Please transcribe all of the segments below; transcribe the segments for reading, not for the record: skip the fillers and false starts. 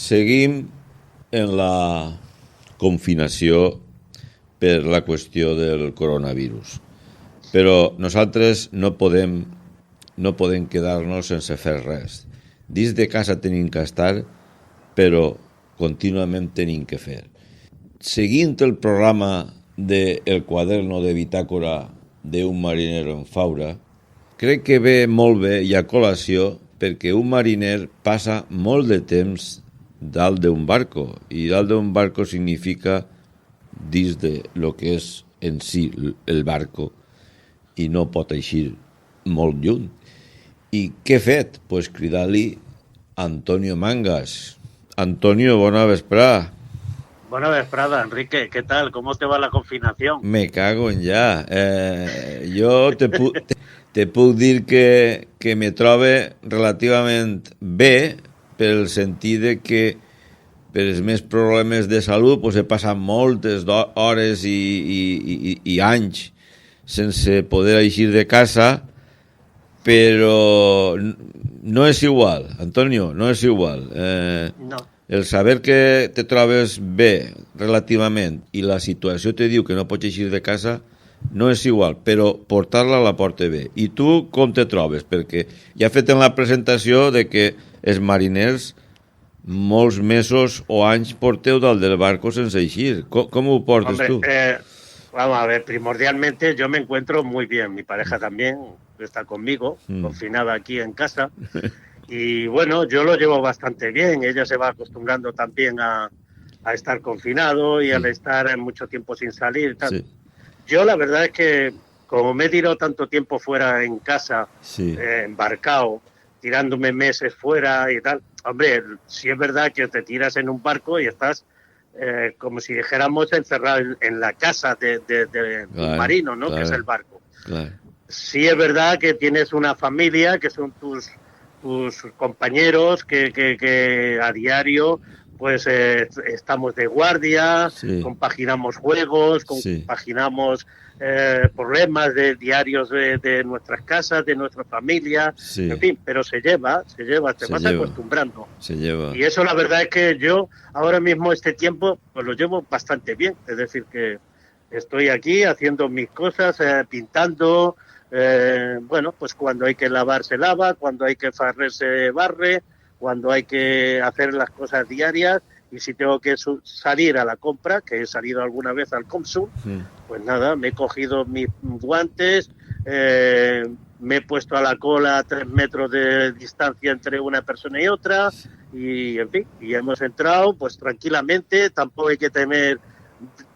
Seguim en la confinació per la qüestió del coronavirus. Però nosaltres no podem quedar-nos sense fer res. Dins de casa tenim que estar, però contínuament tenim que fer. Seguint el programa del quaderno de bitàcora d'un marinero en Faura, crec que ve molt bé i a col·lació perquè un mariner passa molt de temps dalt d'un barco, i dalt d'un barco significa dins de lo que és en si el barco, i no pot eixir molt lluny. I què he fet? Pues cridar-li Antonio Mangas. Antonio, bona vesprada. Buena vesprada, Enrique. ¿Qué tal? ¿Cómo te va la confinación? Me cago en ja. Jo te puc dir que me trobe relativament bé, pel sentit de que per els meus problemes de salut pues he passat moltes hores i anys sense poder eixir de casa, però no és igual, Antonio, no és igual. No. El saber que te trobes bé relativament i la situació te diu que no pots eixir de casa no és igual, però portar-la la porta bé. I tu com te trobes? Perquè ja he fet en la presentació de que els mariners molts mesos o anys porteu dalt del barco sense eixir. ¿Cómo ho portes tú? Vamos a ver, primordialmente yo me encuentro muy bien. Mi pareja también está conmigo, confinada aquí en casa. Y bueno, yo lo llevo bastante bien. Ella se va acostumbrando también a estar confinado y al estar mucho tiempo sin salir y tal. Sí. Yo la verdad es que como me he tirado tanto tiempo fuera en casa, Sí. Embarcado, tirándome meses fuera y tal, hombre, sí es verdad que te tiras en un barco y estás como si dijéramos encerrado en la casa de un marino, ¿no? Claro. Que es el barco. Claro. Sí es verdad que tienes una familia, que son tus compañeros, que a diario pues estamos de guardia, sí. Compaginamos juegos, compaginamos problemas de diarios de nuestras casas, de nuestra familia, sí. En fin, pero se lleva, te vas acostumbrando. Se lleva. Y eso la verdad es que yo ahora mismo este tiempo pues lo llevo bastante bien, es decir que estoy aquí haciendo mis cosas, pintando, bueno, pues cuando hay que lavar se lava, cuando hay que barrer se barre, cuando hay que hacer las cosas diarias, y si tengo que salir a la compra, que he salido alguna vez al Consum, pues nada, me he cogido mis guantes, me he puesto a la cola a 3 metros de distancia entre una persona y otra, y en fin, y hemos entrado pues tranquilamente, tampoco hay que temer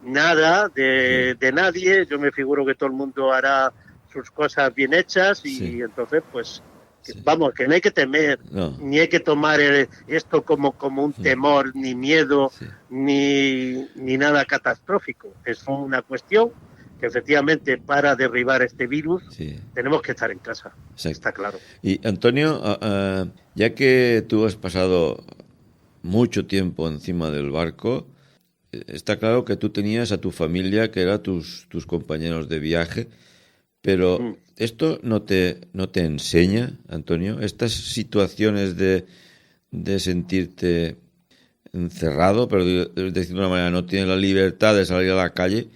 nada de nadie. Yo me figuro que todo el mundo hará sus cosas bien hechas y entonces pues vamos, que no hay que temer, ni hay que tomar esto como un temor, ni miedo, ni nada catastrófico. Es una cuestión que efectivamente para derribar este virus tenemos que estar en casa. Exacto. Está claro. Y Antonio, ya que tú has pasado mucho tiempo encima del barco, está claro que tú tenías a tu familia, que eran tus compañeros de viaje, pero ¿esto no te enseña, Antonio? Estas situaciones de sentirte encerrado, pero decir de una manera, no tienes la libertad de salir a la calle,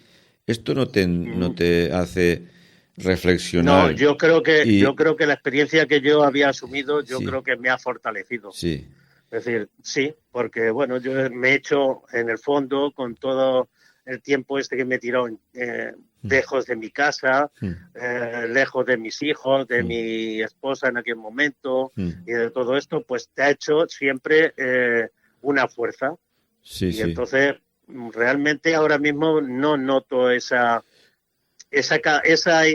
¿esto no te hace reflexionar? No, yo creo que la experiencia que yo había asumido, creo que me ha fortalecido. Sí. Es decir, sí, porque bueno, yo me he hecho en el fondo con todo el tiempo que me he tirado lejos de mi casa, lejos de mis hijos, de mi esposa en aquel momento y de todo esto, pues te ha hecho siempre una fuerza. Sí, y entonces realmente ahora mismo no noto esa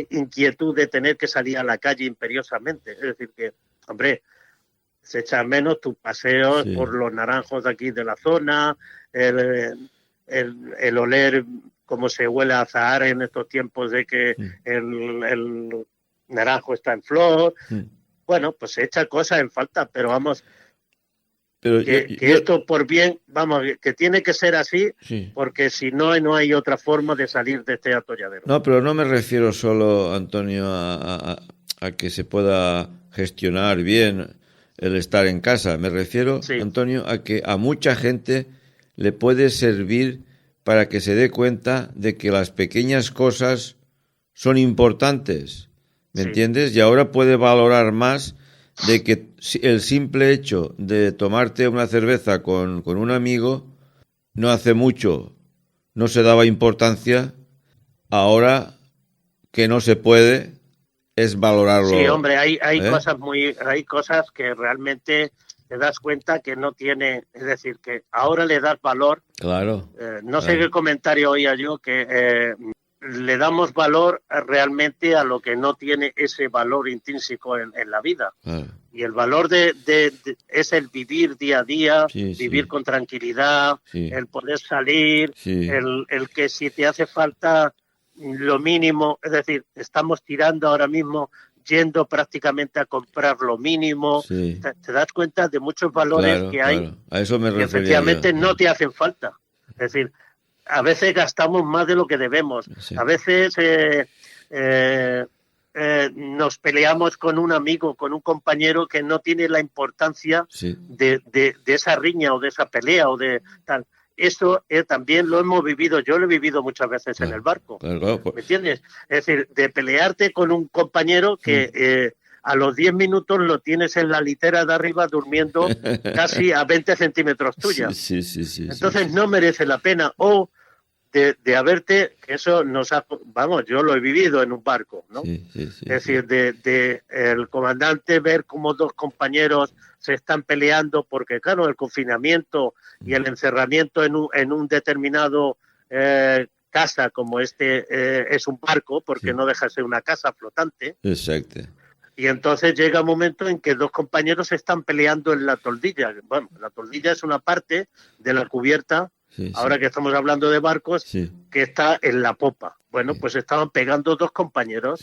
inquietud de tener que salir a la calle imperiosamente. Es decir que, hombre, se echan menos tus paseos por los naranjos de aquí de la zona, el oler cómo se huele a azahar en estos tiempos de que el naranjo está en flor. Bueno, pues se echa cosas en falta, pero vamos, pero que esto por bien, vamos, que tiene que ser así, porque si no, no hay otra forma de salir de este atolladero. No, pero no me refiero solo, Antonio, a que se pueda gestionar bien el estar en casa. Me refiero, Sí. Antonio, a que a mucha gente le puede servir para que se dé cuenta de que las pequeñas cosas son importantes, ¿me Sí. entiendes? Y ahora puede valorar más de que el simple hecho de tomarte una cerveza con un amigo no hace mucho no se daba importancia, ahora que no se puede es valorarlo. Sí, hombre, hay ¿eh? hay cosas que realmente te das cuenta que no tiene, es decir, que ahora le das valor. Claro. No sé qué comentario oía yo, que le damos valor realmente a lo que no tiene ese valor intrínseco en la vida. Claro. Y el valor es el vivir día a día, Sí, vivir sí. con tranquilidad, Sí. el poder salir, Sí. el que si te hace falta lo mínimo, es decir, estamos tirando ahora mismo yendo prácticamente a comprar lo mínimo. Sí. Te das cuenta de muchos valores Claro, que hay claro. A eso me que refería yo. efectivamente no te hacen falta. Es decir, a veces gastamos más de lo que debemos. Sí. A veces nos peleamos con un amigo, con un compañero que no tiene la importancia Sí. de esa riña o de esa pelea o de tal. Eso también lo hemos vivido, yo lo he vivido muchas veces en el barco. Claro. ¿Me entiendes? Es decir, de pelearte con un compañero que a los 10 minutos lo tienes en la litera de arriba durmiendo casi a 20 centímetros tuya. Sí. Entonces no merece la pena. O de haberte, que eso nos ha, vamos, yo lo he vivido en un barco, ¿no? Sí, es decir, de el comandante ver cómo dos compañeros se están peleando, porque claro, el confinamiento y el encerramiento en un determinado casa como es un barco, porque no deja de ser una casa flotante. Exacto. Y entonces llega un momento en que dos compañeros se están peleando en la toldilla. Bueno, la toldilla es una parte de la cubierta, ahora que estamos hablando de barcos, que está en la popa. Bueno, pues estaban pegando dos compañeros,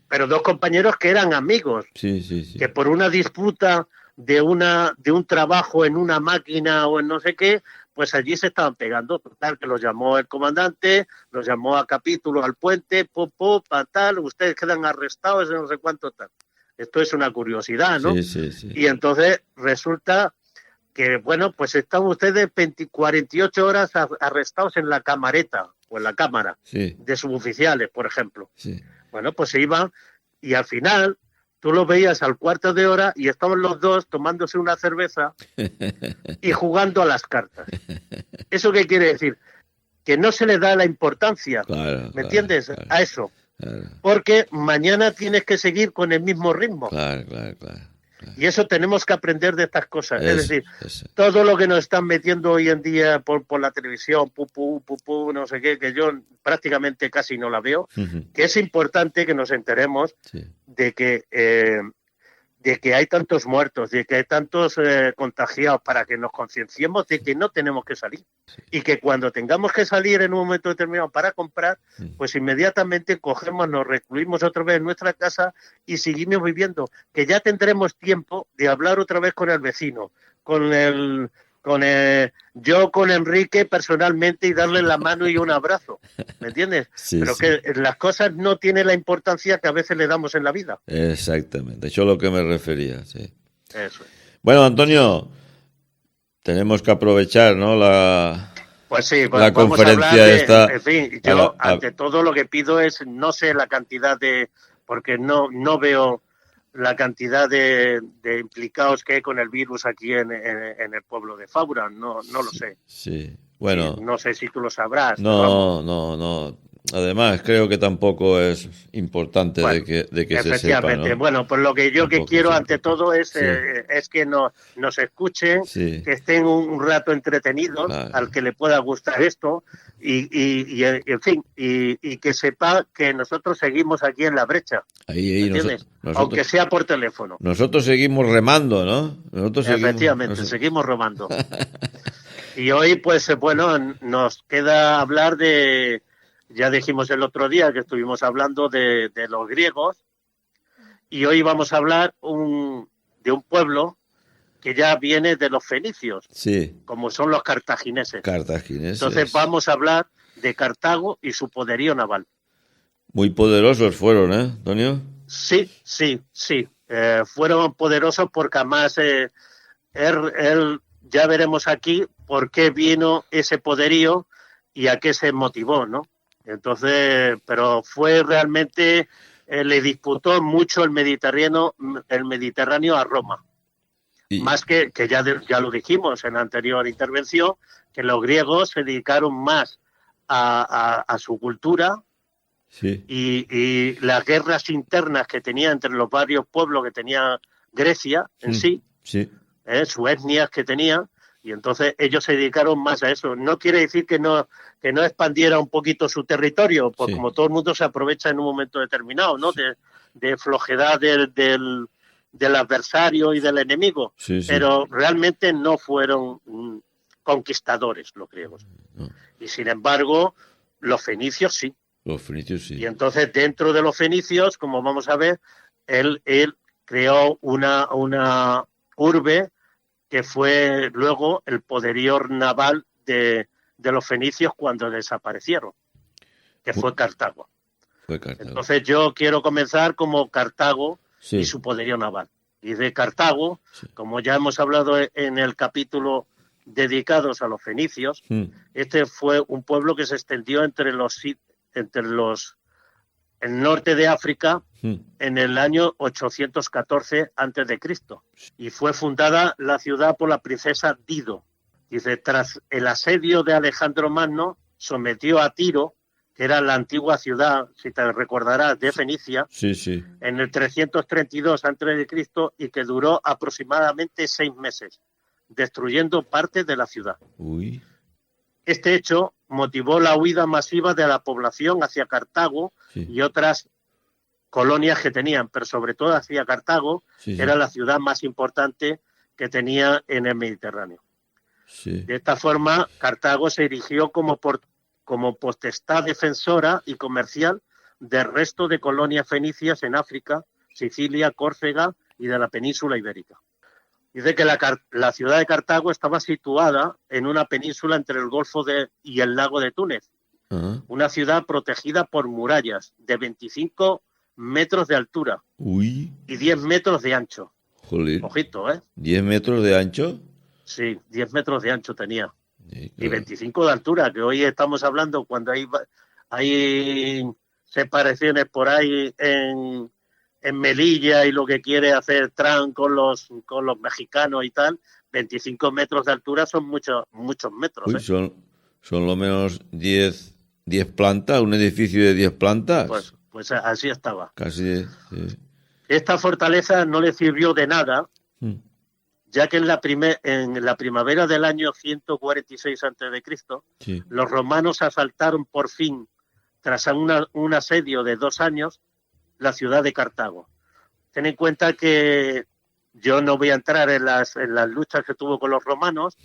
pero dos compañeros que eran amigos, que por una disputa de un trabajo en una máquina o en no sé qué, pues allí se estaban pegando. Total, que los llamó el comandante, los llamó a capítulo al puente, tal, ustedes quedan arrestados, no sé cuánto tal. Esto es una curiosidad, ¿no? Y entonces resulta que, bueno, pues están ustedes 48 horas arrestados en la camareta o en la cámara de suboficiales, por ejemplo. Bueno, pues se iban y al final tú los veías al cuarto de hora y estaban los dos tomándose una cerveza y jugando a las cartas. ¿Eso qué quiere decir? Que no se le da la importancia, ¿me entiendes? A eso. Porque mañana tienes que seguir con el mismo ritmo. Claro. Y eso tenemos que aprender de estas cosas. Es decir, todo lo que nos están metiendo hoy en día por la televisión, no sé qué, que yo prácticamente casi no la veo, que es importante que nos enteremos de que hay tantos muertos, de que hay tantos contagiados, para que nos concienciemos de que no tenemos que salir. Y que cuando tengamos que salir en un momento determinado para comprar, pues inmediatamente cogemos, nos recluimos otra vez en nuestra casa y seguimos viviendo. Que ya tendremos tiempo de hablar otra vez con el vecino, yo con Enrique personalmente y darle la mano y un abrazo, ¿me entiendes? Pero que las cosas no tienen la importancia que a veces le damos en la vida. Exactamente, eso es a lo que me refería, Eso. Bueno, Antonio, tenemos que aprovechar, ¿no? Pues sí, la vamos conferencia a hablar esta. En fin, yo ante todo lo que pido es, no sé la cantidad porque no veo la cantidad de implicados que hay con el virus aquí en el pueblo de Fabra, no lo sé. Sí, bueno. No sé si tú lo sabrás. No. Además, creo que tampoco es importante de que se sepa, ¿no? Bueno, pues lo que yo quiero ante todo es que nos escuchen, que estén un rato entretenidos, al que le pueda gustar esto, y en fin, y que sepa que nosotros seguimos aquí en la brecha. Ahí nosotros, aunque sea por teléfono. Nosotros seguimos remando, ¿no? Seguimos remando. Y hoy, pues, bueno, nos queda hablar ya dijimos el otro día que estuvimos hablando de los griegos, y hoy vamos a hablar de un pueblo que ya viene de los fenicios, como son los cartagineses. Entonces vamos a hablar de Cartago y su poderío naval. Muy poderosos fueron, ¿eh, Antonio? Sí. Es fueron poderosos porque además él, ya veremos aquí por qué vino ese poderío y a qué se motivó, ¿no? Entonces, pero fue realmente, le disputó mucho el Mediterráneo a Roma. Y, Más que ya lo dijimos en la anterior intervención, que los griegos se dedicaron más a su cultura, sí, y las guerras internas que tenía entre los varios pueblos que tenía Grecia en sí, sí, sus etnias que tenía, y entonces ellos se dedicaron más a eso. No quiere decir que no expandiera un poquito su territorio, pues sí. como todo el mundo se aprovecha en un momento determinado, ¿no? Sí. De flojedad del adversario y del enemigo, Sí, sí. pero realmente no fueron conquistadores los griegos. No. Y sin embargo, los fenicios sí. Los fenicios sí. Y entonces dentro de los fenicios, como vamos a ver, él creó una urbe que fue luego el poderío naval de los fenicios cuando desaparecieron, que fue Cartago. Fue Cartago. Entonces yo quiero comenzar como Cartago sí. y su poderío naval. Y de Cartago, sí. como ya hemos hablado en el capítulo dedicados a los fenicios, este fue un pueblo que se extendió entre el norte de África en el año 814 a.C. y fue fundada la ciudad por la princesa Dido. Dice, tras el asedio de Alejandro Magno, sometió a Tiro, que era la antigua ciudad, si te recordarás, de Fenicia, sí, sí. en el 332 a.C. y que duró aproximadamente 6 meses, destruyendo parte de la ciudad. Uy. Este hecho motivó la huida masiva de la población hacia Cartago y otras colonias que tenían, pero sobre todo hacia Cartago, era la ciudad más importante que tenía en el Mediterráneo. De esta forma, Cartago se erigió como potestad defensora y comercial del resto de colonias fenicias en África, Sicilia, Córcega y de la península ibérica. Dice que la ciudad de Cartago estaba situada en una península entre el Golfo y el lago de Túnez, una ciudad protegida por murallas de 25 metros de altura y 10 metros de ancho. Joder. Ojito, ¿eh? ¿10 metros de ancho? Sí, 10 metros de ancho tenía. Sí, claro. Y 25 de altura, que hoy estamos hablando cuando hay separaciones por ahí en Melilla y lo que quiere hacer Trump con los mexicanos y tal, 25 metros de altura son muchos metros. Uy, son lo menos 10 plantas, un edificio de 10 plantas. Pues así estaba. Casi, sí. Esta fortaleza no le sirvió de nada, ya que en la primavera del año 146 a.C., los romanos asaltaron por fin, tras un asedio de 2 años, la ciudad de Cartago. Ten en cuenta que yo no voy a entrar en las luchas que tuvo con los romanos,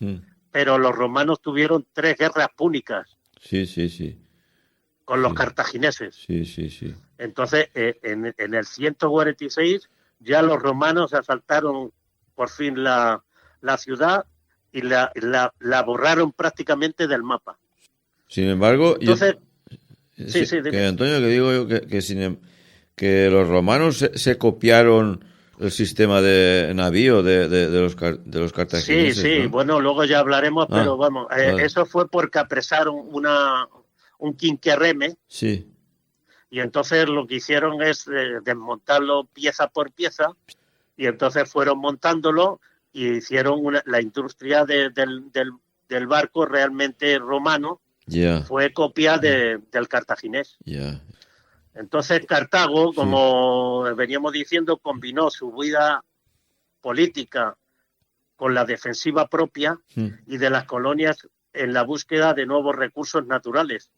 pero los romanos tuvieron 3 guerras púnicas. Sí. Con los cartagineses. Sí. Entonces, en el 146 ya los romanos asaltaron por fin la ciudad y la borraron prácticamente del mapa. Sin embargo, entonces, que Antonio, que digo yo que los romanos se copiaron el sistema de navío de los cartagineses. Sí, ¿no? bueno, luego ya hablaremos, pero vamos, vale. Eso fue porque apresaron un quinquerreme. Sí. Y entonces lo que hicieron es desmontarlo pieza por pieza, y entonces fueron montándolo y hicieron la industria del barco realmente romano. Fue copia del cartaginés. Entonces Cartago, como veníamos diciendo, combinó su vida política con la defensiva propia y de las colonias en la búsqueda de nuevos recursos naturales,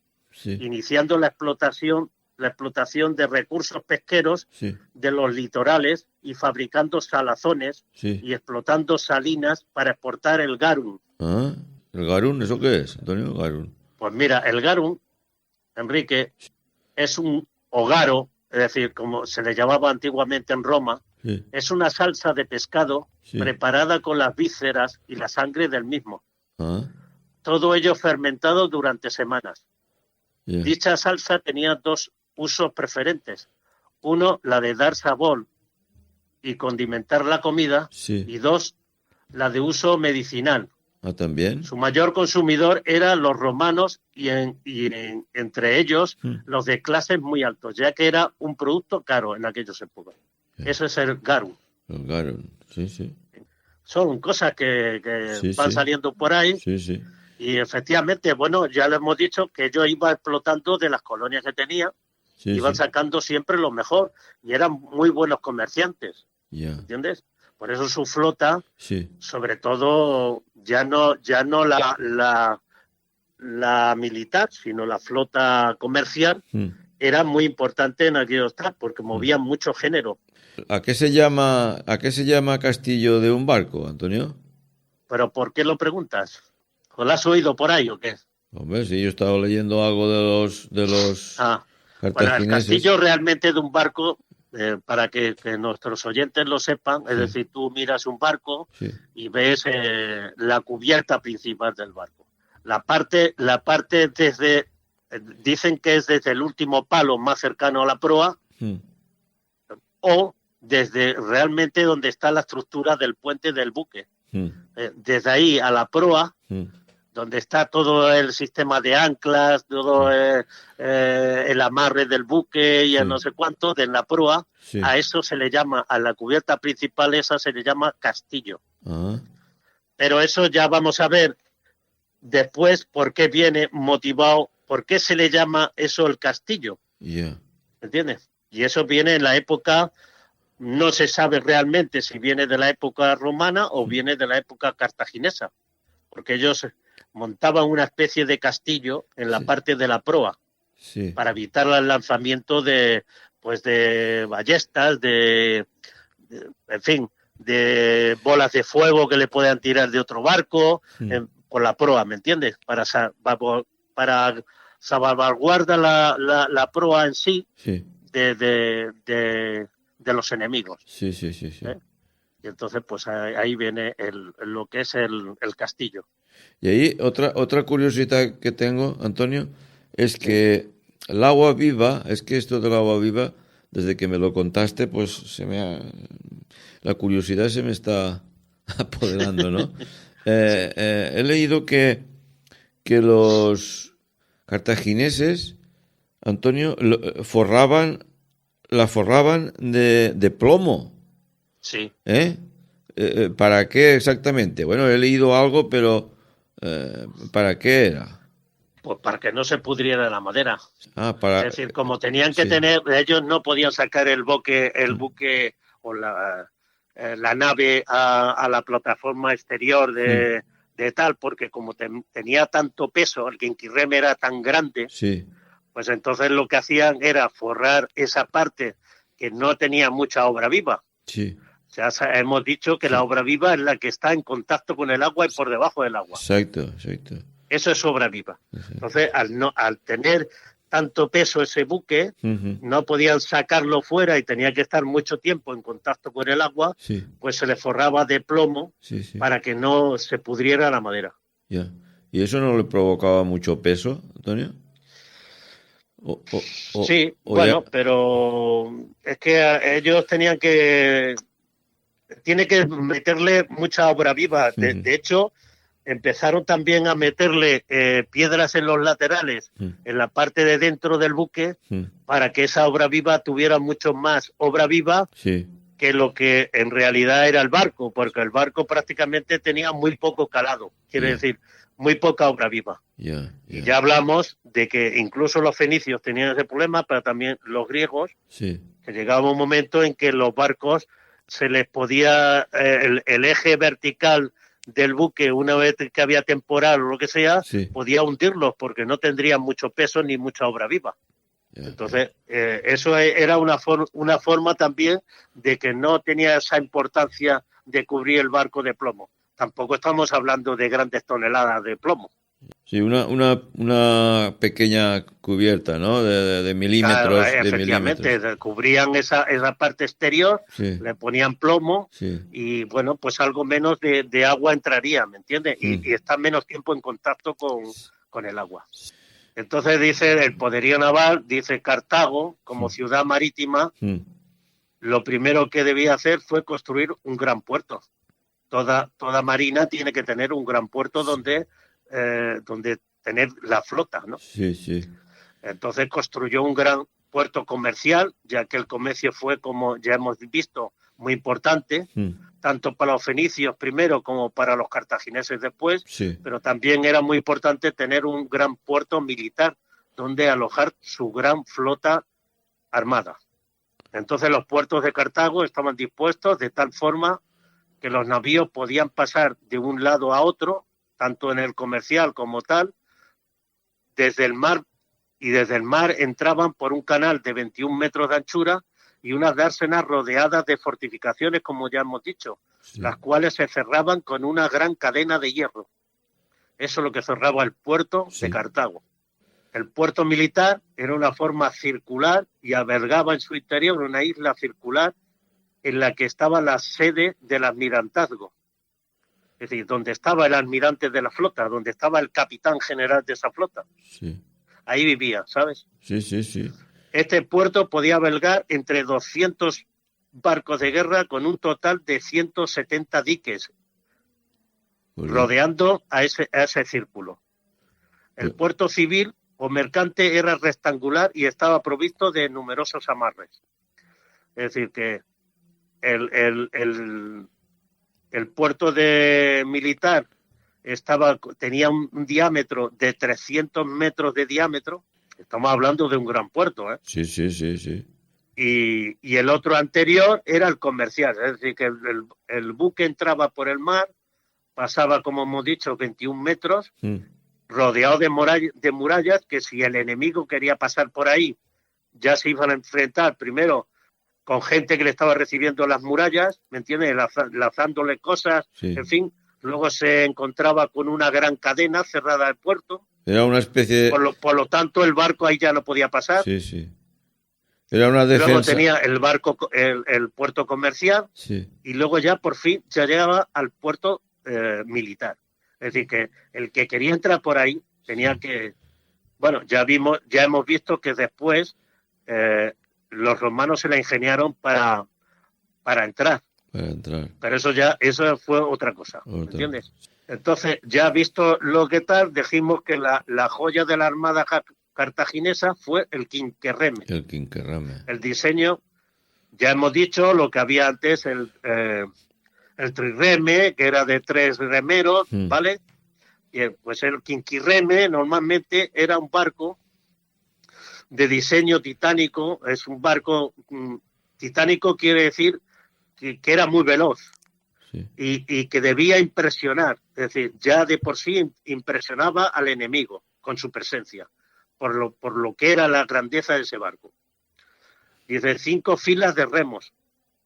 iniciando la explotación de recursos pesqueros de los litorales y fabricando salazones y explotando salinas para exportar el garum. ¿El garum? ¿Eso qué es, Antonio? Garum. Pues mira, el garum, Enrique, es un ogaro, es decir, como se le llamaba antiguamente en Roma, es una salsa de pescado preparada con las vísceras y la sangre del mismo. Todo ello fermentado durante semanas. Dicha salsa tenía 2 usos preferentes. Uno, la de dar sabor y condimentar la comida, Sí. y 2, la de uso medicinal. Ah, también. Su mayor consumidor eran los romanos entre ellos los de clases muy altos, ya que era un producto caro en aquellos épocas. Eso es el garum. El garum, sí, sí. Son cosas que Sí, van sí. saliendo por ahí. Sí, sí. Y efectivamente, bueno, ya le hemos dicho que ellos iban explotando de las colonias que tenían, Sí, iban sí. sacando siempre lo mejor y eran muy buenos comerciantes, Ya. ¿entiendes? Por eso su flota, Sí. sobre todo, ya no la militar, sino la flota comercial, era muy importante en aquellos tiempos porque movían mucho género. ¿A qué se llama castillo de un barco, Antonio? ¿Pero por qué lo preguntas? ¿O lo has oído por ahí o qué? Hombre, sí, yo he estado leyendo algo de los Bueno, el cartagineses. castillo realmente de un barco, para que nuestros oyentes lo sepan, es decir, tú miras un barco Sí. y ves la cubierta principal del barco. La parte desde, dicen que es desde el último palo más cercano a la proa, o desde realmente donde está la estructura del puente del buque. Desde ahí a la proa, donde está todo el sistema de anclas, todo el amarre del buque y no sé cuánto, de la proa, a eso se le llama, a la cubierta principal esa se le llama castillo. Pero eso ya vamos a ver después por qué viene motivado, por qué se le llama eso el castillo. ¿Entiendes? Y eso viene en la época, no se sabe realmente si viene de la época romana o viene de la época cartaginesa, porque ellos montaban una especie de castillo en la parte de la proa para evitar el lanzamiento de ballestas, en fin, de bolas de fuego que le puedan tirar de otro barco por la proa, ¿me entiendes? Para salvaguardar la proa en sí de los enemigos. Sí. Y entonces, pues ahí viene lo que es el castillo. Y ahí otra curiosidad que tengo, Antonio, es que el agua viva, es que esto del agua viva, desde que me lo contaste, pues la curiosidad se me está apoderando, ¿no? He leído que los cartagineses, Antonio, la forraban de plomo. Sí. ¿Para qué exactamente? Bueno, he leído algo, pero ¿para qué era? Pues para que no se pudriera la madera. Es decir, como tenían que tener, ellos no podían sacar el buque o la nave a la plataforma exterior de tal, porque como tenía tanto peso, el Quinquirreme era tan grande, pues entonces lo que hacían era forrar esa parte que no tenía mucha obra viva. O sea, hemos dicho que la obra viva es la que está en contacto con el agua y por debajo del agua. Exacto. Eso es obra viva. Entonces, al tener tanto peso ese buque, no podían sacarlo fuera y tenía que estar mucho tiempo en contacto con el agua, pues se le forraba de plomo para que no se pudriera la madera. ¿Y eso no le provocaba mucho peso, Antonio? Pero es que ellos tiene que meterle mucha obra viva. De hecho, empezaron también a meterle piedras en los laterales, en la parte de dentro del buque, para que esa obra viva tuviera mucho más obra viva que lo que en realidad era el barco, porque el barco prácticamente tenía muy poco calado, quiere decir, muy poca obra viva. Y ya hablamos de que incluso los fenicios tenían ese problema, pero también los griegos, que llegaba un momento en que los barcos se les podía, el eje vertical del buque, una vez que había temporal o lo que sea, podía hundirlos porque no tendrían mucho peso ni mucha obra viva. Entonces, eso era una forma también de que no tenía esa importancia de cubrir el barco de plomo. Tampoco estamos hablando de grandes toneladas de plomo. Sí, una pequeña cubierta, ¿no? De milímetros. Claro, efectivamente, cubrían esa parte exterior, le ponían plomo y, bueno, pues algo menos de agua entraría, ¿me entiendes? Y está menos tiempo en contacto con el agua. Entonces dice el poderío naval, dice Cartago, como ciudad marítima, lo primero que debía hacer fue construir un gran puerto. Toda marina tiene que tener un gran puerto donde tener la flota, ¿no? Sí, sí. Entonces construyó un gran puerto comercial, ya que el comercio fue, como ya hemos visto, muy importante, tanto para los fenicios primero como para los cartagineses después, Sí. pero también era muy importante tener un gran puerto militar donde alojar su gran flota armada. Entonces los puertos de Cartago estaban dispuestos de tal forma que los navíos podían pasar de un lado a otro, tanto en el comercial como tal, desde el mar, y desde el mar entraban por un canal de 21 metros de anchura y unas dársenas rodeadas de fortificaciones, como ya hemos dicho, Sí. las cuales se cerraban con una gran cadena de hierro. Eso es lo que cerraba el puerto Sí. de Cartago. El puerto militar era una forma circular y albergaba en su interior una isla circular en la que estaba la sede del almirantazgo. Es decir, donde estaba el almirante de la flota, donde estaba el capitán general de esa flota. Sí. Ahí vivía, ¿sabes? Sí, sí, sí. Este puerto podía albergar entre 200 barcos de guerra con un total de 170 diques rodeando a ese círculo. El puerto civil o mercante era rectangular y estaba provisto de numerosos amarres. Es decir, que el puerto militar tenía un diámetro de 300 metros de diámetro. Estamos hablando de un gran puerto, ¿eh? Sí, sí, sí, sí. Y el otro anterior era el comercial. Es decir, que el buque entraba por el mar, pasaba, como hemos dicho, 21 metros, rodeado de murallas, que si el enemigo quería pasar por ahí, ya se iban a enfrentar primero con gente que le estaba recibiendo las murallas, ¿me entiendes? Lanzándole cosas, Sí. en fin. Luego se encontraba con una gran cadena cerrada al puerto. Era una especie de... Por lo tanto, el barco ahí ya no podía pasar. Sí, sí. Era una defensa. Luego tenía el barco, el puerto comercial, sí. Y luego ya por fin se llegaba al puerto militar. Es decir, que el que quería entrar por ahí tenía que... Bueno, ya hemos visto que después los romanos se la ingeniaron para entrar. Para entrar. Pero eso fue otra cosa, ¿entiendes? Entonces, ya visto lo que tal, dijimos que la joya de la armada cartaginesa fue el quinquerreme. El quinquerreme. El diseño, ya hemos dicho lo que había antes, el trirreme, que era de 3 remeros, ¿vale? Y pues el quinquirreme normalmente era un barco de diseño titánico. Es un barco titánico, quiere decir que era muy veloz. Sí. Y que debía impresionar, es decir, ya de por sí impresionaba al enemigo con su presencia, por lo que era la grandeza de ese barco. Dice 5 filas de remos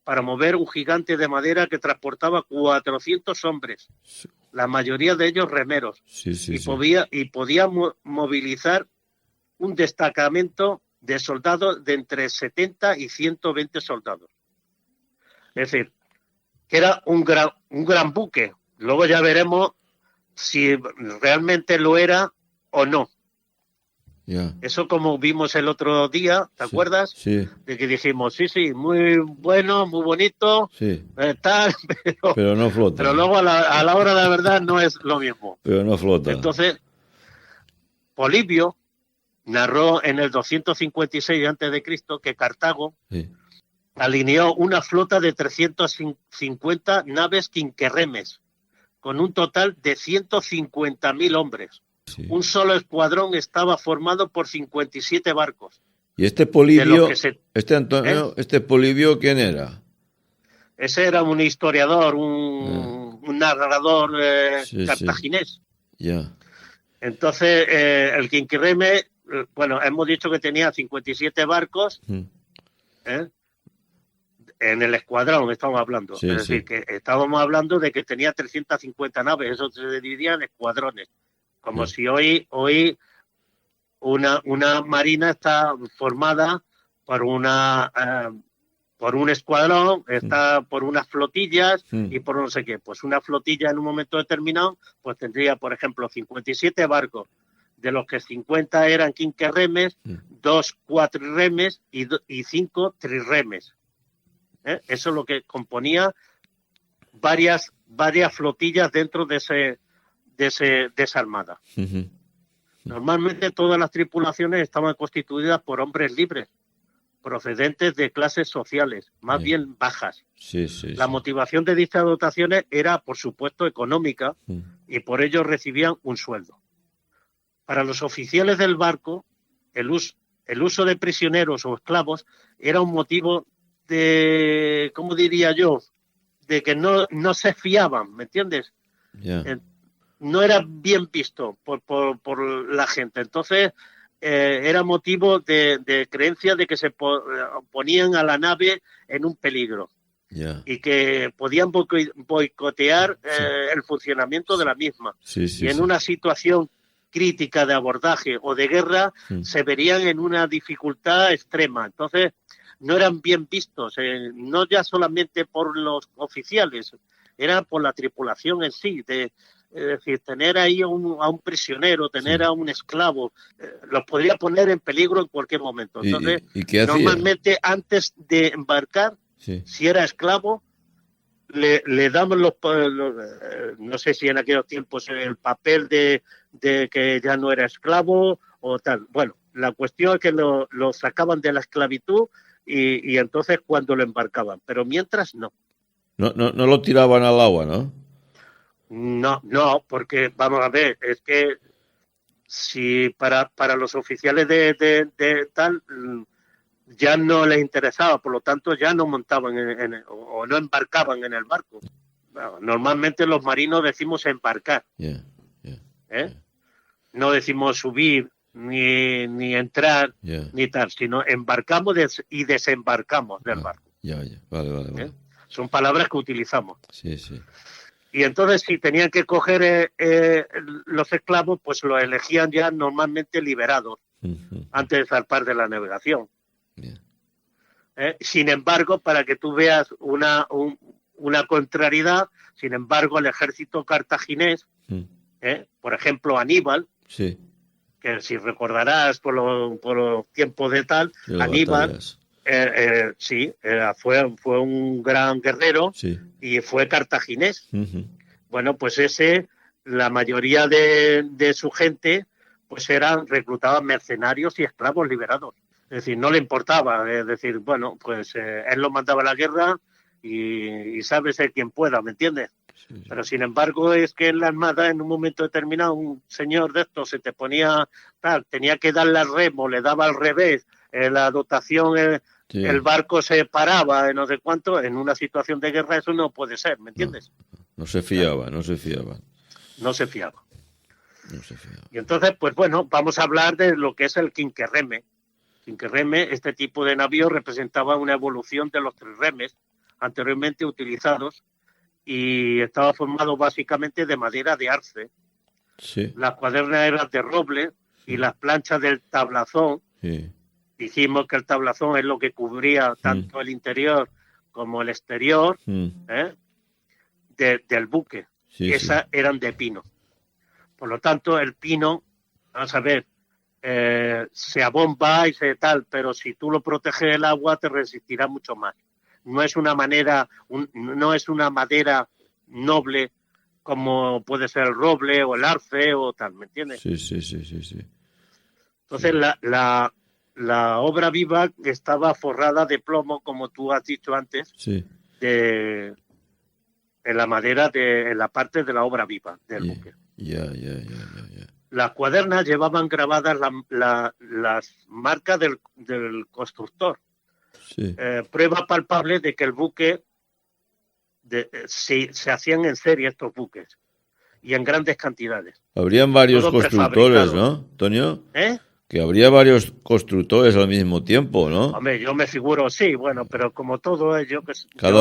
para mover un gigante de madera que transportaba 400 hombres, la mayoría de ellos remeros, y podía movilizar un destacamento de soldados de entre 70 y 120 soldados. Es decir, que era un gran buque. Luego ya veremos si realmente lo era o no. Yeah. Eso, como vimos el otro día, ¿te acuerdas? Sí. De que dijimos, sí, muy bueno, muy bonito, tal, pero no flota. Pero luego a la hora de la verdad no es lo mismo. Pero no flota. Entonces, Polibio narró en el 256 a.C. que Cartago alineó una flota de 350 naves quinquerremes, con un total de 150.000 hombres. Sí. Un solo escuadrón estaba formado por 57 barcos. ¿Y este Polibio, este Polibio quién era? Ese era un historiador, un narrador cartaginés. Yeah. Entonces, el quinquerreme, bueno, hemos dicho que tenía 57 barcos, en el escuadrón estamos hablando. Es decir, que estábamos hablando de que tenía 350 naves, eso se dividía en escuadrones. Como si hoy una marina está formada por un escuadrón, está por unas flotillas y por no sé qué. Pues una flotilla en un momento determinado pues tendría, por ejemplo, 57 barcos, de los que 50 eran quinquerremes, 2 cuatrirremes y 5 trirremes. Eso es lo que componía varias flotillas dentro de esa armada. Ujú. Normalmente todas las tripulaciones estaban constituidas por hombres libres, procedentes de clases sociales, más Yeah. bien bajas. Sí, sí, La sí. motivación de dichas dotaciones era, por supuesto, económica, Mm. y por ello recibían un sueldo. Para los oficiales del barco, el uso de prisioneros o esclavos era un motivo de, ¿cómo diría yo?, de que no se fiaban, ¿me entiendes? Yeah. No era bien visto por la gente. Entonces, era motivo de creencia de que se ponían a la nave en un peligro Yeah. y que podían boicotear Sí. el funcionamiento de la misma. Sí, sí, Y en sí. una situación crítica de abordaje o de guerra, Mm. se verían en una dificultad extrema. Entonces, no eran bien vistos, no ya solamente por los oficiales, era por la tripulación en sí, es decir, tener ahí a un prisionero, tener Sí. a un esclavo, los podría poner en peligro en cualquier momento. Entonces, ¿Y qué hacía? normalmente antes de embarcar, Sí. si era esclavo, le daban no sé si en aquellos tiempos el papel de que ya no era esclavo o tal. Bueno, la cuestión es que lo sacaban de la esclavitud y entonces cuando lo embarcaban, pero mientras no. No lo tiraban al agua, ¿no? No, porque vamos a ver, es que si para los oficiales de tal ya no les interesaba, por lo tanto ya no montaban o no embarcaban en el barco. Bueno, normalmente los marinos decimos embarcar, Yeah. Yeah. ¿eh? No decimos subir, ni entrar, Yeah. ni tal, sino embarcamos y desembarcamos del barco. Ya. Vale. Son palabras que utilizamos. Sí, sí. Y entonces, si tenían que coger los esclavos, pues los elegían ya normalmente liberados Ujú. antes de zarpar de la navegación. Yeah. Sin embargo, para que tú veas una contrariedad, sin embargo, el ejército cartaginés, Mm. por ejemplo, Aníbal, Sí. que si recordarás por los tiempos de tal, De las Aníbal, batallas. sí, fue un gran guerrero Sí. y fue cartaginés. Ujú. Bueno, pues la mayoría de su gente, pues reclutaban mercenarios y esclavos liberados. Es decir, no le importaba, es decir, bueno, pues él lo mandaba a la guerra y sabe ser quien pueda, ¿me entiendes? Sí, sí. Pero sin embargo es que en la armada en un momento determinado un señor de estos se te ponía tal, tenía que darle al remo, le daba al revés, la dotación, Sí. el barco se paraba, no sé cuánto, en una situación de guerra eso no puede ser, ¿me entiendes? No se fiaba. No se fiaba. Y entonces, pues bueno, vamos a hablar de lo que es el quinquerreme. Quinquerreme, este tipo de navío representaba una evolución de los tres remes anteriormente utilizados y estaba formado básicamente de madera de arce. Sí. Las cuadernas eran de roble y las planchas del tablazón, Sí. dijimos que el tablazón es lo que cubría tanto el interior como el exterior Mm. del buque. Sí, Esas eran de pino. Por lo tanto, el pino, vamos a ver, se abomba y se tal, pero si tú lo proteges del agua te resistirá mucho más. No es una no es una madera noble como puede ser el roble o el arce o tal, ¿me entiendes? Sí. Entonces la obra viva estaba forrada de plomo, como tú has dicho antes, Sí. en la madera en la parte de la obra viva del buque. Ya. Las cuadernas llevaban grabadas las marcas del constructor. Sí. Prueba palpable de que el buque se hacían en serie estos buques y en grandes cantidades. Habrían varios Todo constructores, prefabricado. ¿no, Antonio? ¿Eh? Que habría varios constructores al mismo tiempo, ¿no? Hombre, yo me figuro, sí, bueno, pero como todo, Cada yo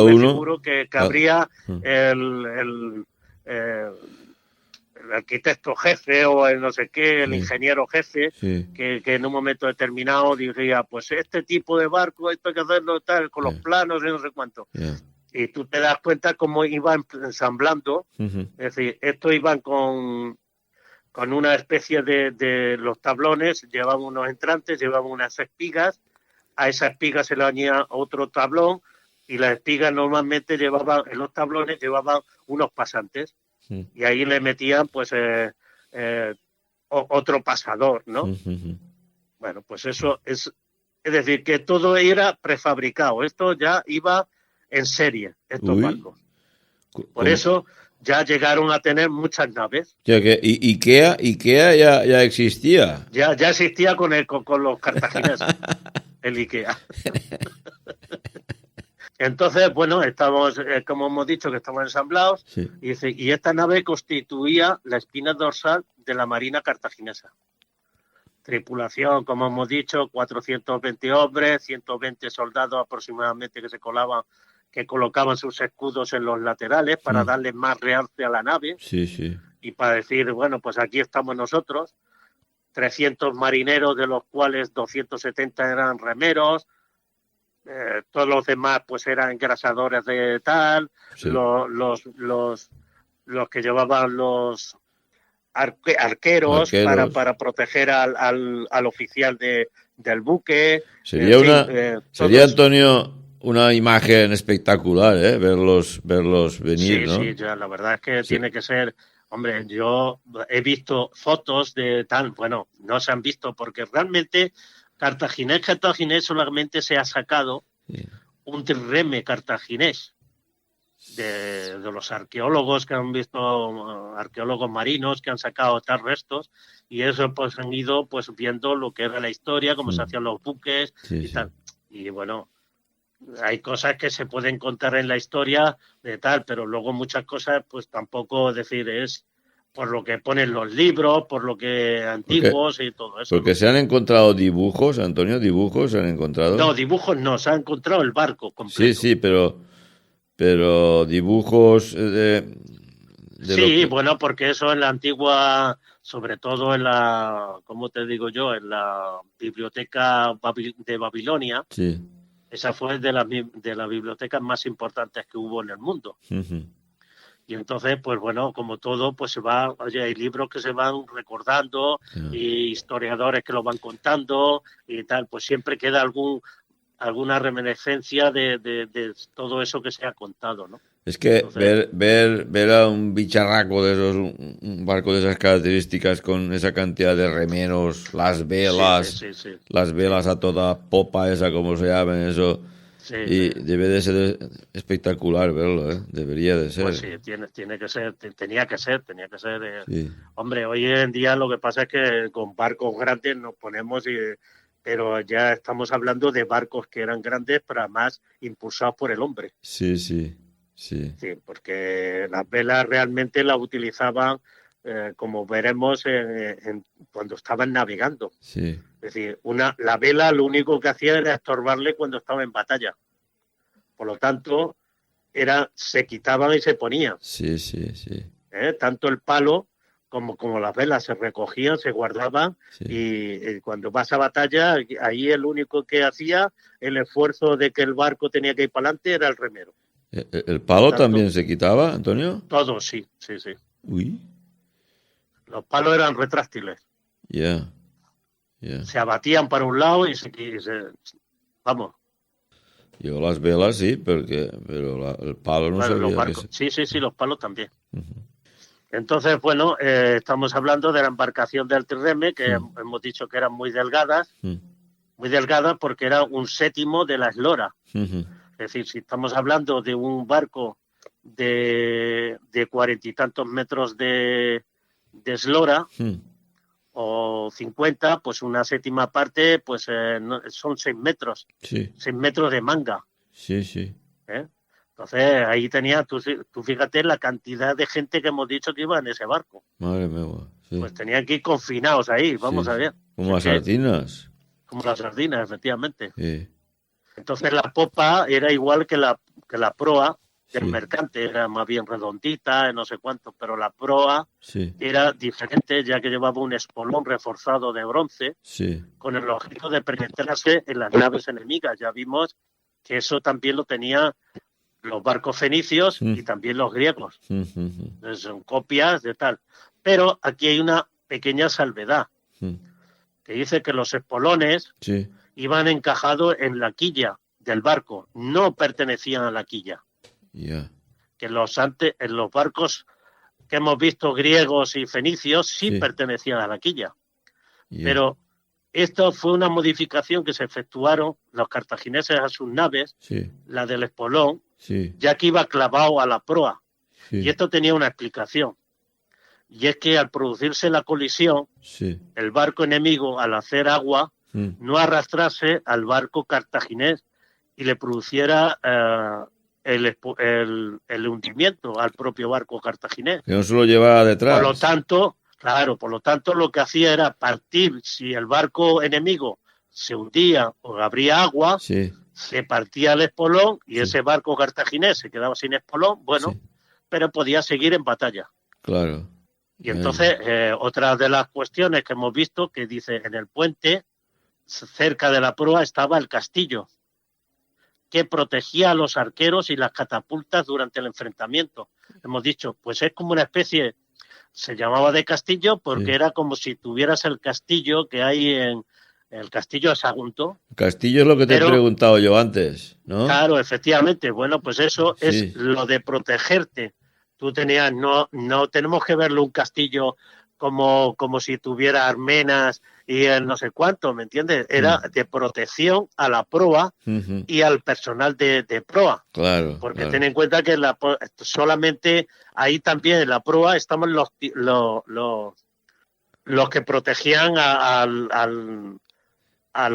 me uno. figuro que habría el arquitecto jefe o el no sé qué, el ingeniero jefe, Sí. que en un momento determinado diría, pues este tipo de barco, esto hay que hacerlo tal, con los planos y no sé cuánto. Yeah. Y tú te das cuenta cómo iban ensamblando, Uh-huh. es decir, esto iban con una especie de los tablones, llevaban unos entrantes, llevaban unas espigas, a esa espiga se le añadía otro tablón, y las espigas normalmente llevaban, en los tablones llevaban unos pasantes, y ahí le metían pues otro pasador, ¿no? Bueno, pues eso es decir, que todo era prefabricado, esto ya iba en serie, estos barcos. Por eso ya llegaron a tener muchas naves. Ya que Ikea ya existía. Ya existía con los cartagineses, el Ikea. Entonces, bueno, estamos, como hemos dicho, que estamos ensamblados, Sí. y esta nave constituía la espina dorsal de la Marina cartaginesa. Tripulación, como hemos dicho, 420 hombres, 120 soldados aproximadamente que colocaban sus escudos en los laterales para darle más realce a la nave. Sí, sí. Y para decir, bueno, pues aquí estamos nosotros, 300 marineros, de los cuales 270 eran remeros, todos los demás pues eran engrasadores de tal, Sí. los que llevaban los arqueros. Para proteger al oficial del buque. Sería sería, Antonio, una imagen espectacular, verlos venir, sí, ¿no? Sí, ya, la verdad es que Sí. tiene que ser. Hombre, yo he visto fotos de tal, bueno, no se han visto porque realmente Cartaginés solamente se ha sacado un trirreme cartaginés de los arqueólogos que han visto, arqueólogos marinos que han sacado tal restos, y eso pues han ido pues viendo lo que era la historia, cómo se hacían los buques y tal. Y bueno, hay cosas que se pueden contar en la historia de tal, pero luego muchas cosas pues tampoco decir es por lo que ponen los libros, por lo que antiguos y todo eso. Porque ¿no? se han encontrado dibujos, Antonio, dibujos se han encontrado. No, dibujos no, se ha encontrado el barco completo. Sí, pero dibujos sí, bueno, porque eso en la antigua, sobre todo en la, ¿cómo te digo yo? En la biblioteca de Babilonia. Sí. Esa fue de las bibliotecas más importantes que hubo en el mundo. Y entonces, pues bueno, como todo, pues se va, oye, hay libros que se van recordando, y historiadores que lo van contando y tal, pues siempre queda alguna reminiscencia de todo eso que se ha contado, ¿no? Es que Entonces, ver a un bicharraco de esos, un barco de esas características con esa cantidad de remeros, las velas, sí. las velas a toda popa esa, como se llaman, eso, y debe de ser espectacular verlo, debería de ser. Pues sí, tiene que ser, tenía que ser. Sí. Hombre, hoy en día lo que pasa es que con barcos grandes nos ponemos, pero ya estamos hablando de barcos que eran grandes, pero además impulsados por el hombre. Sí, porque las velas realmente las utilizaban, como veremos, cuando estaban navegando. Sí. Es decir, la vela lo único que hacía era estorbarle cuando estaba en batalla. Por lo tanto, se quitaban y se ponían. Sí. Tanto el palo como las velas se recogían, se guardaban, y cuando vas a batalla, ahí el único que hacía el esfuerzo de que el barco tenía que ir para adelante era el remero. ¿El palo también se quitaba, Antonio? Todo, sí. Uy. Los palos eran retráctiles. Ya. Se abatían para un lado y vamos. Yo las velas sí, pero el palo no sabía. Los barcos. Sí, los palos también. Entonces, bueno, estamos hablando de la embarcación del trirreme, que hemos dicho que eran muy delgadas porque era un séptimo de la eslora. Es decir, si estamos hablando de un barco de 40 y tantos metros de eslora, o 50, pues una séptima parte, pues son 6 metros. Sí. 6 metros de manga. Sí. Entonces, ahí tenía, tú fíjate la cantidad de gente que hemos dicho que iba en ese barco. Madre mía, sí. Pues tenían que ir confinados ahí, vamos a ver. Como las sardinas. Como las sardinas, efectivamente. Sí. Entonces la popa era igual que la proa del mercante, era más bien redondita, no sé cuánto, pero la proa era diferente, ya que llevaba un espolón reforzado de bronce, con el objeto de penetrarse en las naves enemigas. Ya vimos que eso también lo tenía los barcos fenicios y también los griegos. Entonces, son copias de tal. Pero aquí hay una pequeña salvedad, que dice que los espolones iban encajados en la quilla del barco no pertenecían a la quilla. Ya. Que en los barcos que hemos visto griegos y fenicios sí Sí. pertenecían a la quilla. Ya. Pero esto fue una modificación que se efectuaron los cartagineses a sus naves, Sí. la del espolón, Sí. ya que iba clavado a la proa. Sí. Y esto tenía una explicación. Y es que al producirse la colisión, Sí. el barco enemigo, al hacer agua, no arrastrase al barco cartaginés y le produciera el hundimiento al propio barco cartaginés. Que no se lo llevaba detrás. Por lo tanto, lo que hacía era partir, si el barco enemigo se hundía o abría agua, Sí. se partía el espolón y Sí. ese barco cartaginés se quedaba sin espolón, bueno, Sí. pero podía seguir en batalla. Claro. Y entonces, otra de las cuestiones que hemos visto, que dice, en el puente, cerca de la proa, estaba el castillo, que protegía a los arqueros y las catapultas durante el enfrentamiento. Hemos dicho, pues es como una especie, se llamaba de castillo porque Sí. era como si tuvieras el castillo que hay en el castillo de Sagunto. Castillo es lo que te he Pero- preguntado yo antes, ¿no? Claro, efectivamente. Bueno, pues eso Sí. es lo de protegerte. Tú tenías, no tenemos que verlo un castillo como si tuviera armenas y el no sé cuánto, ¿me entiendes? Era de protección a la proa Ujú. y al personal de proa. Claro. Porque claro. ten en cuenta que solamente ahí también en la proa estamos los que protegían al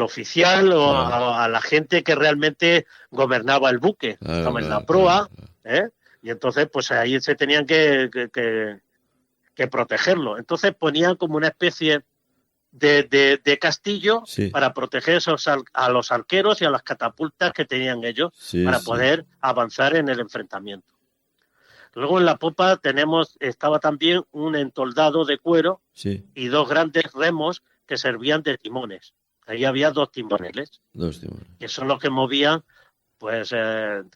oficial o Claro. a la gente que realmente gobernaba el buque. Claro, Estaba en la claro, proa, claro. ¿eh? Y entonces pues ahí se tenían que protegerlo. Entonces ponían como una especie de castillo Sí. para proteger a los arqueros y a las catapultas que tenían ellos Sí, para sí. poder avanzar en el enfrentamiento. Luego en la popa estaba también un entoldado de cuero Sí. y dos grandes remos que servían de timones. Ahí había dos timoneles, Dos timones. que son los que movían, pues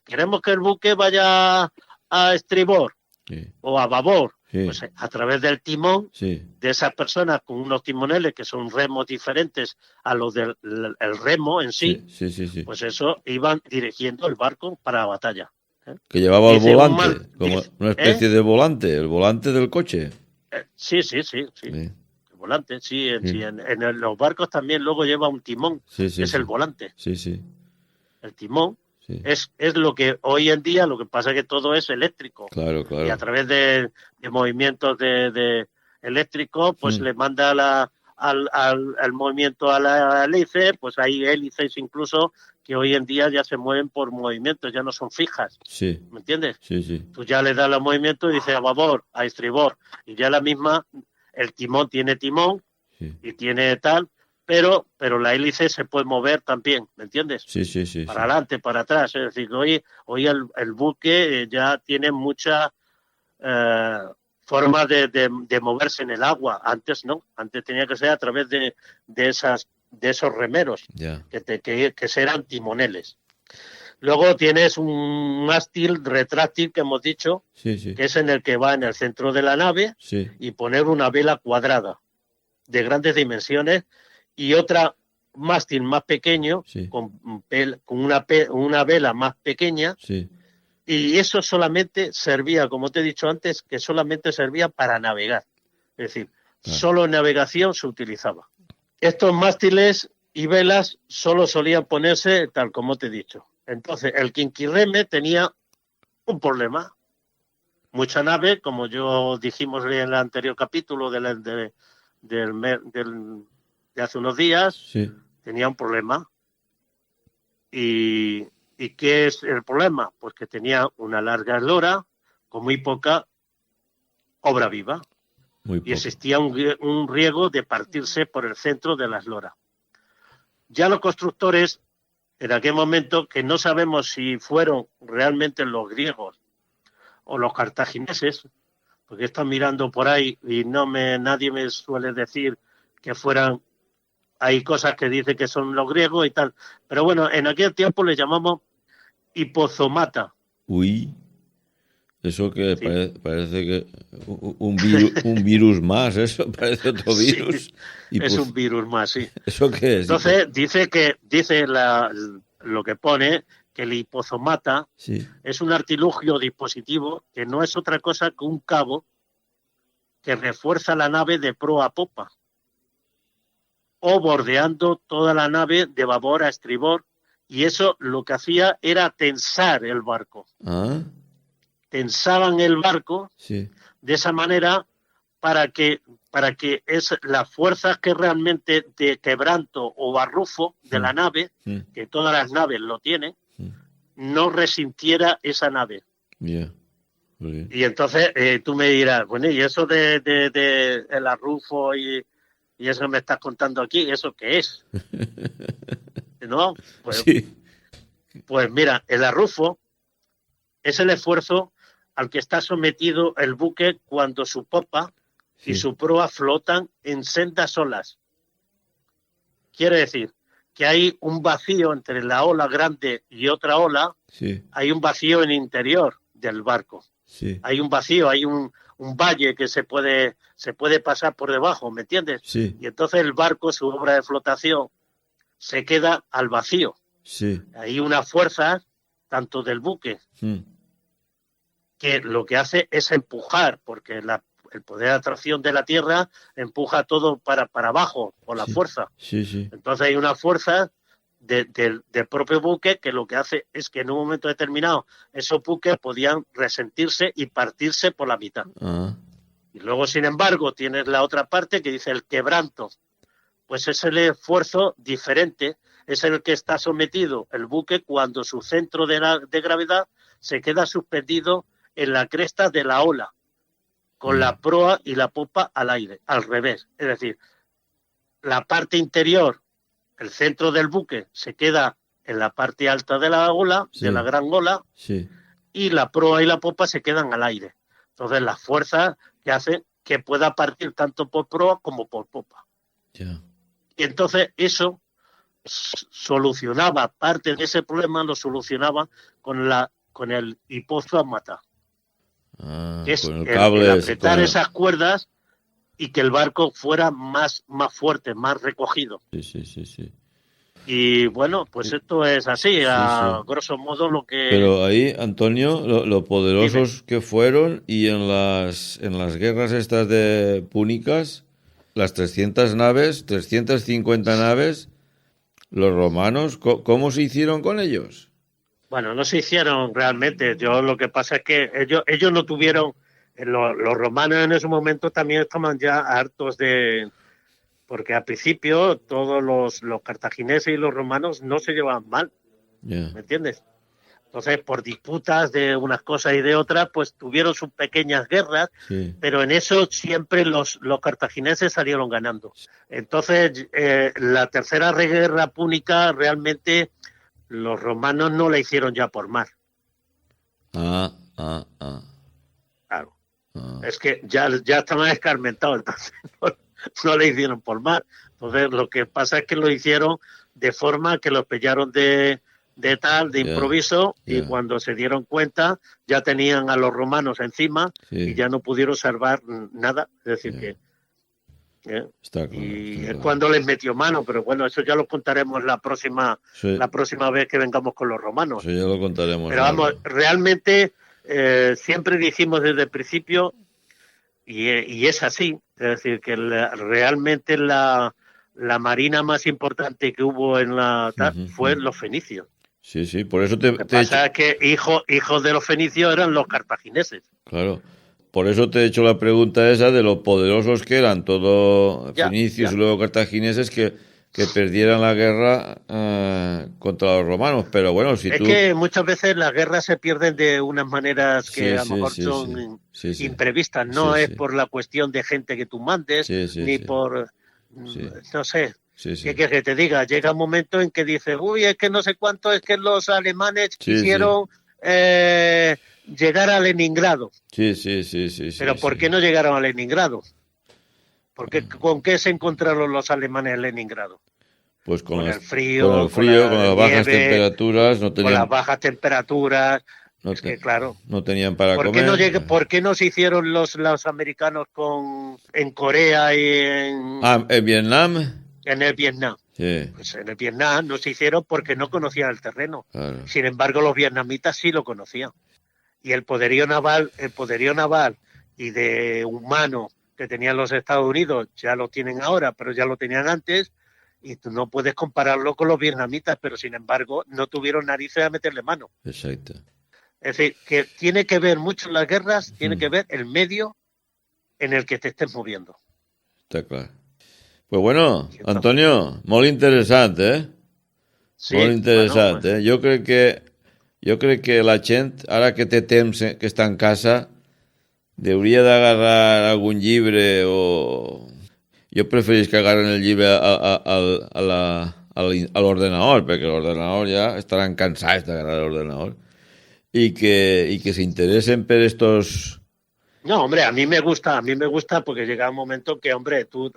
queremos que el buque vaya a estribor Sí. o a babor, Sí. pues a través del timón Sí. de esas personas con unos timoneles que son remos diferentes a los del el remo en sí, Sí. Sí. Sí. pues eso iban dirigiendo el barco para la batalla. Que llevaba el Dice un volante, como dice, una especie de volante, el volante del coche. Sí. Sí. El volante, sí. Sí. En los barcos también luego lleva un timón, Sí, sí, que es sí. el volante. Sí, sí. El timón Sí. es lo que hoy en día, lo que pasa es que todo es eléctrico. Claro, Y a claro. través de movimientos de eléctricos, pues le manda al movimiento a la hélice, pues hay hélices incluso que hoy en día ya se mueven por movimientos, ya no son fijas, Sí. ¿me entiendes? Sí, sí. Tú ya le das el movimiento y dices a babor, a estribor, y ya la misma, el timón tiene timón Sí. y tiene tal, pero la hélice se puede mover también, ¿me entiendes? Sí, sí, sí. Para adelante, para atrás, es decir, hoy el buque ya tiene muchas formas de moverse en el agua, antes no, antes tenía que ser a través de esos remeros, Ya. que eran timoneles. Luego tienes un mástil retráctil que hemos dicho, Sí, sí. que es en el que va en el centro de la nave Sí. y poner una vela cuadrada de grandes dimensiones y otra mástil más pequeño Sí. con una vela más pequeña, Sí. y eso solamente servía, como te he dicho antes, que solamente servía para navegar. Es decir, Claro. solo en navegación se utilizaba. Estos mástiles y velas solo solían ponerse tal como te he dicho. Entonces, el quinquirreme tenía un problema. Mucha nave, como yo dijimos en el anterior capítulo de hace unos días, Sí. tenía un problema. ¿Y qué es el problema? Pues que tenía una larga eslora con muy poca obra viva. Muy Y poco. existía un riesgo de partirse por el centro de la eslora. Ya los constructores, en aquel momento, que no sabemos si fueron realmente los griegos o los cartagineses, porque están mirando por ahí y nadie me suele decir que fueran, hay cosas que dicen que son los griegos y tal, pero bueno, en aquel tiempo le llamamos hipozomata. Uy. Eso que Sí. parece que un virus más, eso parece otro Sí, virus. Y es pues, un virus más, sí. ¿eso qué es? Entonces dice lo que pone que el hipozomata sí. es un artilugio dispositivo que no es otra cosa que un cabo que refuerza la nave de proa a popa o bordeando toda la nave de babor a estribor, y eso lo que hacía era tensar el barco. Ah, Tensaban el barco sí. de esa manera para que es las fuerzas que realmente de quebranto o barrufo de la nave, que todas las naves lo tienen, no resintiera esa nave. Yeah. Muy bien. Y entonces tú me dirás, bueno, ¿y eso de el arrufo y eso que me estás contando aquí, eso qué es? ¿No? Pues, Sí. pues mira, el arrufo es el esfuerzo al que está sometido el buque cuando su popa y su proa flotan en sendas olas. Quiere decir que hay un vacío entre la ola grande y otra ola, hay un vacío en el interior del barco. Sí. Hay un vacío, hay un valle que se puede pasar por debajo, ¿me entiendes? Sí. Y entonces el barco, su obra de flotación, se queda al vacío. Sí. Hay una fuerza, tanto del buque, que lo que hace es empujar, porque el poder de atracción de la Tierra empuja todo para abajo, por la fuerza. Sí, sí. Entonces hay una fuerza del propio buque que lo que hace es que en un momento determinado esos buques podían resentirse y partirse por la mitad. Y luego, sin embargo, tienes la otra parte que dice el quebranto. Pues es el esfuerzo diferente, es el que está sometido el buque cuando su centro de gravedad se queda suspendido en la cresta de la ola, con la proa y la popa al aire, al revés. Es decir, la parte interior, el centro del buque, se queda en la parte alta de la ola, de la gran ola, y la proa y la popa se quedan al aire. Entonces, las fuerzas que hacen que pueda partir tanto por proa como por popa. Y entonces eso solucionaba parte de ese problema, lo solucionaba con el hipósomata, que es con el cable, el apretar esas cuerdas y que el barco fuera más fuerte, más recogido. Sí. Y bueno, pues esto es así, grosso modo lo que... Pero ahí, Antonio, lo poderosos que fueron, y en las guerras estas de púnicas, las 300 naves, 350 naves, los romanos, ¿cómo se hicieron con ellos? Bueno, no se hicieron realmente. Lo que pasa es que ellos no tuvieron... Los romanos en ese momento también estaban ya hartos de... Porque al principio todos los cartagineses y los romanos no se llevaban mal, ¿me entiendes? Entonces, por disputas de unas cosas y de otras, pues tuvieron sus pequeñas guerras, pero en eso siempre los cartagineses salieron ganando. Entonces, la tercera guerra púnica realmente los romanos no la hicieron ya por mar. Claro. Es que ya estaban escarmentados, entonces no le hicieron por mar. Entonces, lo que pasa es que lo hicieron de forma que los pillaron de improviso, y cuando se dieron cuenta ya tenían a los romanos encima y ya no pudieron salvar nada. Es decir, que está claro, es cuando les metió mano, pero bueno, eso ya lo contaremos la próxima vez que vengamos con los romanos. Eso ya lo contaremos. Pero vamos, realmente siempre dijimos desde el principio, y es así, es decir, que realmente la marina más importante que hubo en fue los fenicios. Sí, por eso Lo que pasa es que hijos de los fenicios eran los cartagineses. Claro, por eso te he hecho la pregunta esa de lo poderosos que eran todos fenicios y luego cartagineses que perdieran la guerra contra los romanos. Pero bueno, es que muchas veces las guerras se pierden de unas maneras que a lo mejor son imprevistas. No es por la cuestión de gente que tú mandes, ni por... No sé. ¿Qué quieres que te diga? Llega un momento en que dices, uy, es que no sé cuánto, es que los alemanes quisieron llegar a Leningrado. Pero ¿por qué no llegaron a Leningrado? Porque ¿con qué se encontraron los alemanes en Leningrado? Pues con el frío, con las bajas temperaturas. Con las bajas temperaturas. Es que claro. No tenían para comer. ¿Por qué no se hicieron los americanos en Corea y en Vietnam? En el Vietnam. Sí, Pues en el Vietnam no se hicieron porque no conocían el terreno. claro. Sin embargo, los vietnamitas sí lo conocían. Y el poderío naval y de humano que tenían los Estados Unidos ya lo tienen ahora, pero ya lo tenían antes, y tú no puedes compararlo con los vietnamitas, pero sin embargo no tuvieron narices a meterle mano. Exacto. Es decir, que tiene que ver mucho en las guerras, tiene que Mm, ver el medio en el que te estés moviendo. Està clar. Pues bueno, Y entonces, Antonio, molt interessant, eh? Molt sí, bueno, interessant, eh? Jo crec que la gent, ara que té temps que està en casa, hauria d'agarrar algun llibre o... Jo preferís que agarren el llibre a l'ordenador, perquè l'ordenador ja estaran cansats d'agarrar l'ordenador i que s'interessen per estos... no, hombre, a mí me gusta porque llega un momento que, hombre, tú,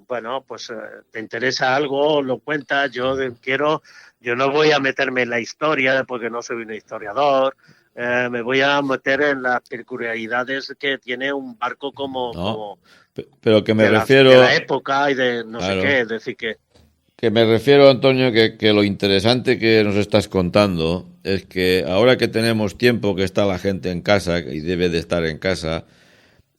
bueno, pues te interesa algo, lo cuentas, yo no voy a meterme en la historia porque no soy un historiador, me voy a meter en las peculiaridades que tiene un barco No, como pero que me de refiero... la época y de no sé Claro. qué, es decir Que me refiero, Antonio, que lo interesante que nos estás contando es que ahora que tenemos tiempo que está la gente en casa y debe de estar en casa,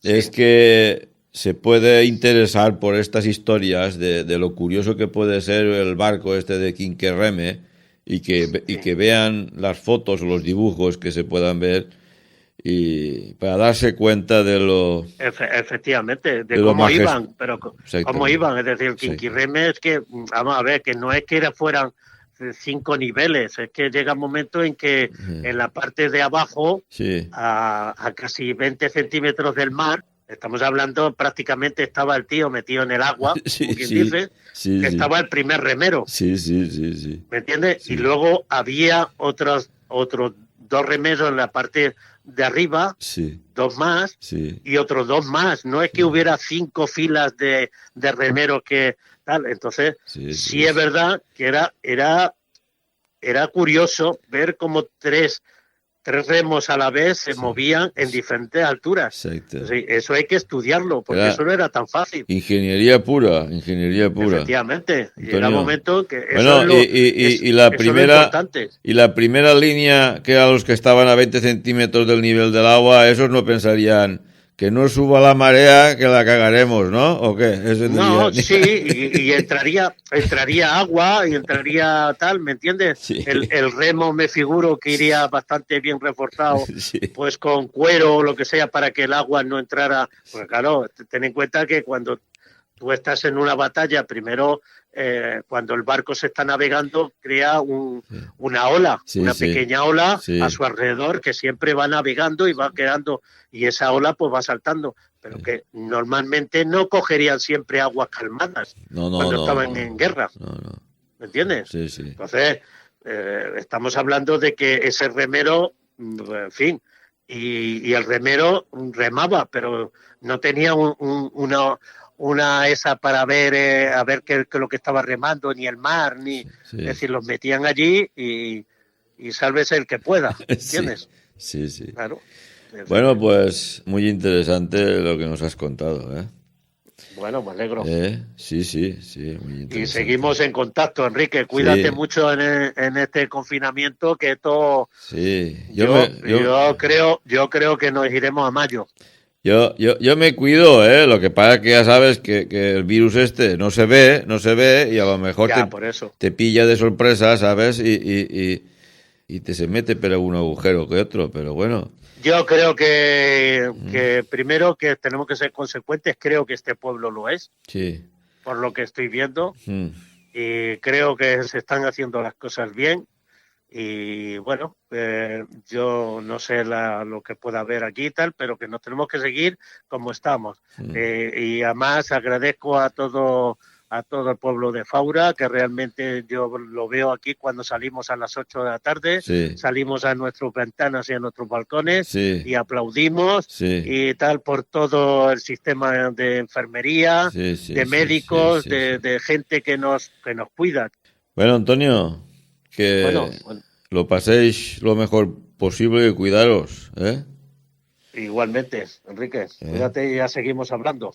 es que se puede interesar por estas historias de lo curioso que puede ser el barco este de Quinquerreme y que vean las fotos o los dibujos que se puedan ver y para darse cuenta de lo... efectivamente, de lo cómo majest- iban, pero cómo Exactamente. iban, es decir, el Sí. Quinquirreme es que, vamos a ver, que no es que fueran 5 niveles, es que llega un momento en que en la parte de abajo, Sí, a casi 20 centímetros del mar, estamos hablando, prácticamente estaba el tío metido en el agua, sí, como quien sí, dice, sí, que sí. estaba el primer remero, Sí, sí, sí, sí. ¿me entiendes? Sí. Y luego había otros 2 remeros en la parte de arriba, Sí, 2 más, sí. y otros 2 más. No es que hubiera 5 filas de remeros que tal. Entonces, sí es verdad que era curioso ver cómo tres remos a la vez se movían en diferentes alturas. Exacto. Sí, eso hay que estudiarlo, porque eso no era tan fácil. Ingeniería pura. Efectivamente. Antonio. Llega un momento que Bueno, eso es la lo primera importante. y la primera línea, que a los que estaban a 20 centímetros del nivel del agua, esos no pensarían que no suba la marea, que la cagaremos, ¿no? ¿O qué? Eso No, diría... sí, y entraría agua y entraría tal, ¿me entiendes? Sí. El remo me figuro que iría bastante bien reforzado, Sí. pues con cuero o lo que sea para que el agua no entrara. Pues claro, ten en cuenta que cuando tú estás en una batalla, primero, cuando el barco se está navegando, crea una ola, una pequeña ola a su alrededor que siempre va navegando y va quedando, y esa ola pues va saltando, pero que normalmente no cogerían siempre aguas calmadas cuando estaban en guerra. ¿Me entiendes? Sí, sí. Entonces, estamos hablando de que ese remero, en fin, y el remero remaba, pero no tenía una esa para ver a ver qué lo que estaba remando, ni el mar, ni Sí. es decir, los metían allí y sálvese el que pueda, ¿entiendes? Sí, sí. Claro. Bueno, pues muy interesante lo que nos has contado, ¿eh? Bueno, me alegro. Sí, sí, sí, muy interesante. Y seguimos en contacto, Enrique. Cuídate mucho en este confinamiento, que esto... Sí. Yo creo que nos iremos a mayo. Yo me cuido, ¿eh? Lo que pasa es que ya sabes que el virus este no se ve y a lo mejor por eso. te pilla de sorpresa, ¿sabes? Y te se mete por algún agujero que otro, pero bueno. Yo creo que primero que tenemos que ser consecuentes, creo que este pueblo lo es, sí, por lo que estoy viendo, y creo que se están haciendo las cosas bien, y bueno, yo no sé lo que pueda haber aquí y tal, pero que nos tenemos que seguir como estamos. Y además agradezco a todo el pueblo de Faura, que realmente yo lo veo aquí cuando salimos a las 8 de la tarde, salimos a nuestras ventanas y a nuestros balcones y aplaudimos y tal por todo el sistema de enfermería, de médicos, de gente que nos cuida. Bueno, Antonio, que lo paséis lo mejor posible y cuidaros, ¿eh? Igualmente, Enrique, cuídate y ya seguimos hablando.